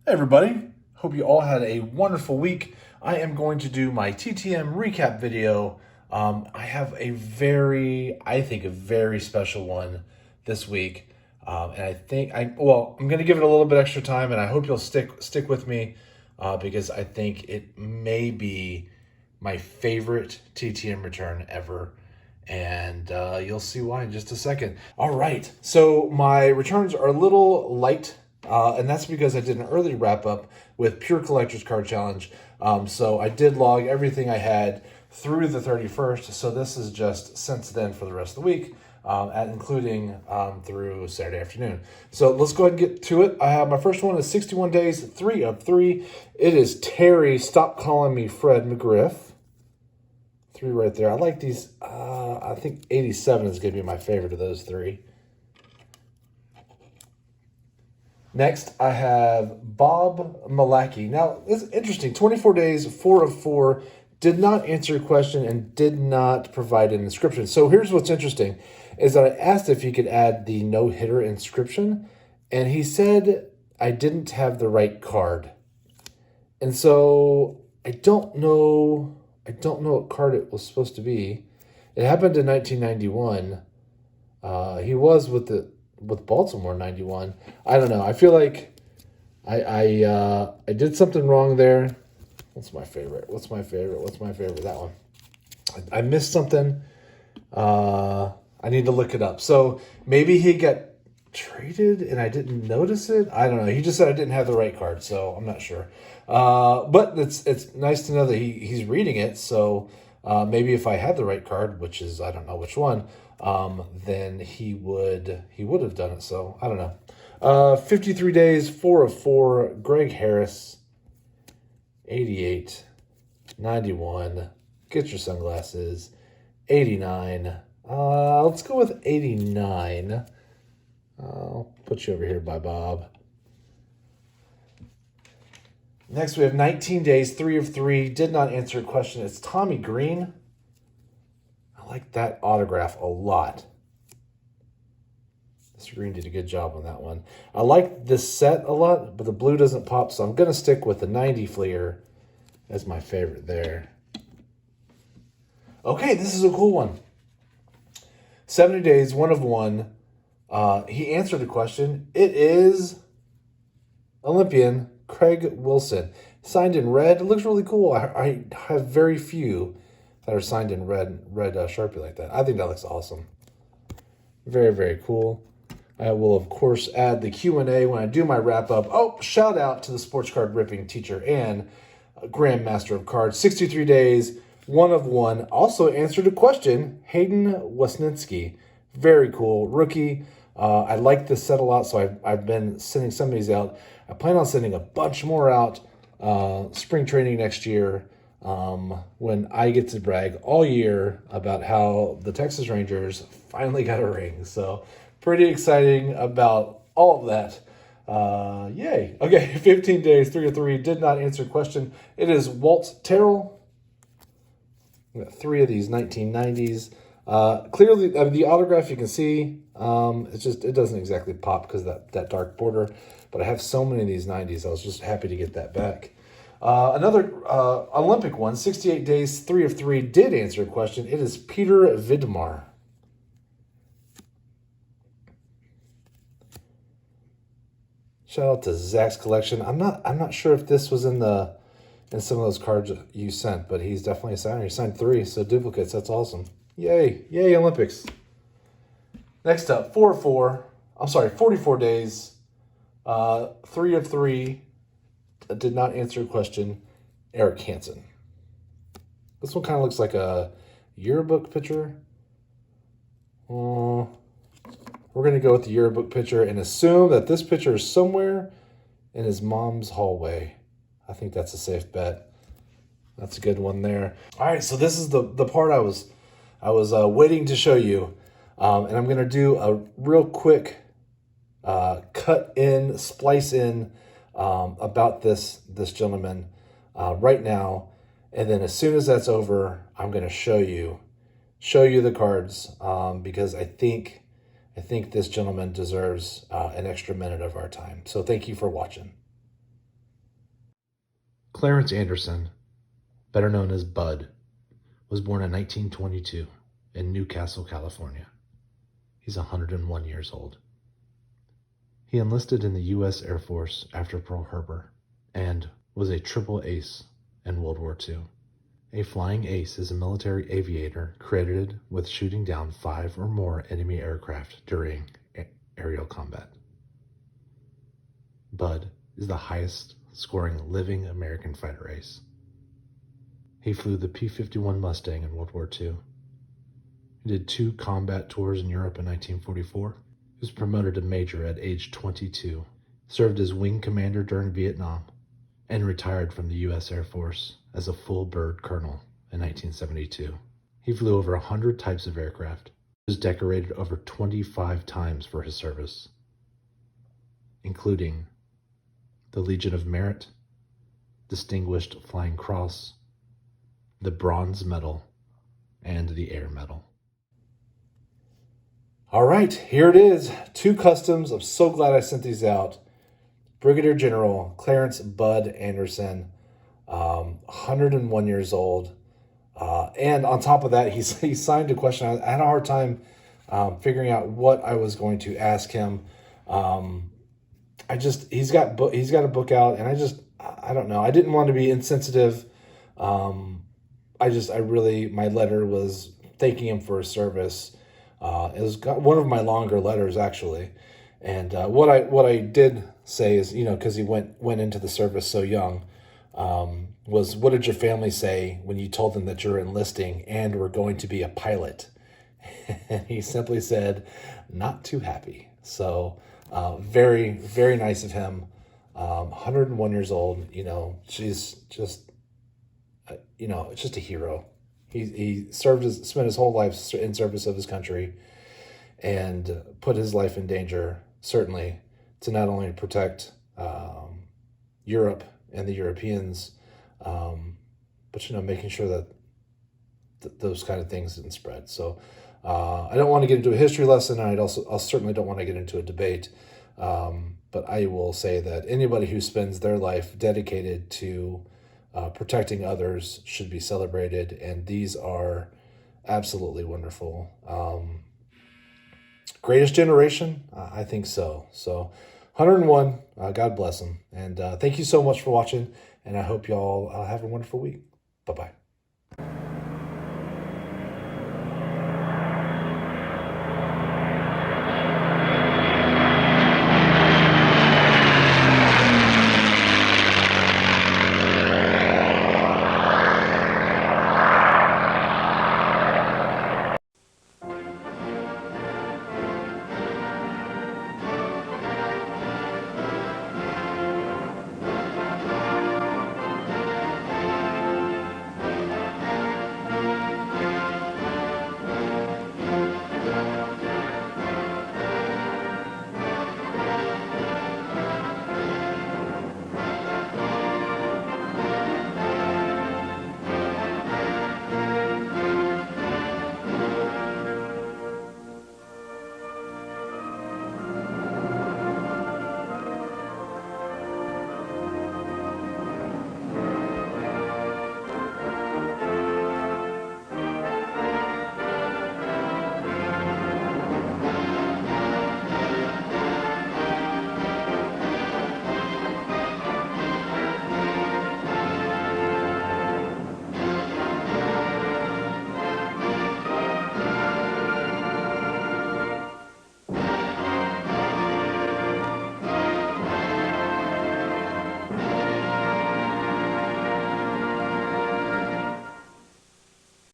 Hey everybody, hope you all had a wonderful week. I am going to do my TTM recap video. I have a very special one this week. And I'm going to give it a little bit extra time, and I hope you'll stick with me because I think it may be my favorite TTM return ever. And you'll see why in just a second. All right, so my returns are a little light. And that's because I did an early wrap up with Pure Collector's Card Challenge. So I did log everything I had through the 31st. So this is just since then for the rest of the week, including through Saturday afternoon. So let's go ahead and get to it. I have my first one is 61 days, 3 of 3. It is Terry, Stop Calling Me Fred McGriff. 3 right there. I like these. I think 87 is going to be my favorite of those 3. Next, I have Bob Malachy. Now, this is interesting. 24 days, 4 of 4. Did not answer a question and did not provide an inscription. So here's what's interesting, is that I asked if he could add the no-hitter inscription, and he said I didn't have the right card. And so I don't know what card it was supposed to be. It happened in 1991. He was with Baltimore 91. I don't know. I feel like I did something wrong there. What's my favorite? That one. I missed something. I need to look it up. So maybe he got traded and I didn't notice it. I don't know. He just said I didn't have the right card, so I'm not sure. But it's nice to know that he's reading it. So maybe if I had the right card, which is I don't know which one, then he would have done it. So I don't know. 53 days, 4 of 4. Greg Harris, 88, 91. Get your sunglasses. 89. Let's go with 89. I'll put you over here by Bob. Next, we have 19 days, 3 of 3. Did not answer a question. It's Tommy Green. I like that autograph a lot. Mr. Green did a good job on that one. I like this set a lot, but the blue doesn't pop, so I'm going to stick with the 90 Fleer as my favorite there. Okay, this is a cool one. 70 days, 1 of 1. He answered the question. It is Olympian Craig Wilson. Signed in red. It looks really cool. I have very few that are signed in red Sharpie like that. I think that looks awesome. Very, very cool. I will, of course, add the Q&A when I do my wrap-up. Oh, shout out to the sports card ripping teacher and Grandmaster of Cards. 63 days, 1 of 1. Also answered a question, Hayden Wesninski. Very cool. Rookie. I like this set a lot, so I've been sending some of these out. I plan on sending a bunch more out spring training next year when I get to brag all year about how the Texas Rangers finally got a ring. So pretty exciting about all of that. Yay. Okay, 15 days, 3 of 3. Did not answer a question. It is Walt Terrell. We got 3 of these 1990s. Clearly, the autograph you can see, it doesn't exactly pop because of that dark border. But I have so many of these 90s, I was just happy to get that back. Another Olympic one, 68 days, 3 of 3, did answer a question. It is Peter Vidmar. Shout out to Zach's collection. I'm not sure if this was in some of those cards you sent, but he's definitely a signer. He signed 3, so duplicates. That's awesome. Yay Olympics. Next up, 44 days, 3 of 3. Did not answer a question. Eric Hansen. This one kind of looks like a yearbook picture. We're going to go with the yearbook picture and assume that this picture is somewhere in his mom's hallway. I think that's a safe bet. That's a good one there. All right, so this is the part I was waiting to show you. And I'm going to do a real quick cut in, splice in about this gentleman right now. And then as soon as that's over, I'm going to show you the cards because I think this gentleman deserves an extra minute of our time. So thank you for watching. Clarence Anderson, better known as Bud, was born in 1922 in Newcastle, California. He's 101 years old. He enlisted in the U.S. Air Force after Pearl Harbor and was a triple ace in World War II. A flying ace is a military aviator credited with shooting down 5 or more enemy aircraft during aerial combat. Bud is the highest scoring living American fighter ace. He flew the P-51 Mustang in World War II. He did 2 combat tours in Europe in 1944. He was promoted to major at age 22, served as wing commander during Vietnam, and retired from the U.S. Air Force as a full bird colonel in 1972. He flew over 100 types of aircraft. He was decorated over 25 times for his service, including the Legion of Merit, Distinguished Flying Cross, the Bronze Medal, and the Air Medal. All right, here it is. 2 customs. I'm so glad I sent these out. Brigadier General Clarence Bud Anderson, 101 years old. And on top of that, he signed a question. I had a hard time figuring out what I was going to ask him. He's got a book out, and I don't know. I didn't want to be insensitive. My letter was thanking him for his service. It was one of my longer letters, actually. And what I did say is, because he went into the service so young, was, what did your family say when you told them that you were enlisting and were going to be a pilot? And he simply said, not too happy. So very, very nice of him. 101 years old, she's just, just a hero. He spent his whole life in service of his country and put his life in danger, certainly, to not only protect Europe and the Europeans, but, making sure that those kind of things didn't spread. So I don't want to get into a history lesson. And I certainly don't want to get into a debate. But I will say that anybody who spends their life dedicated to protecting others should be celebrated, and these are absolutely wonderful. Greatest generation? I think so. So 101, God bless them. And thank you so much for watching, and I hope you all have a wonderful week. Bye-bye.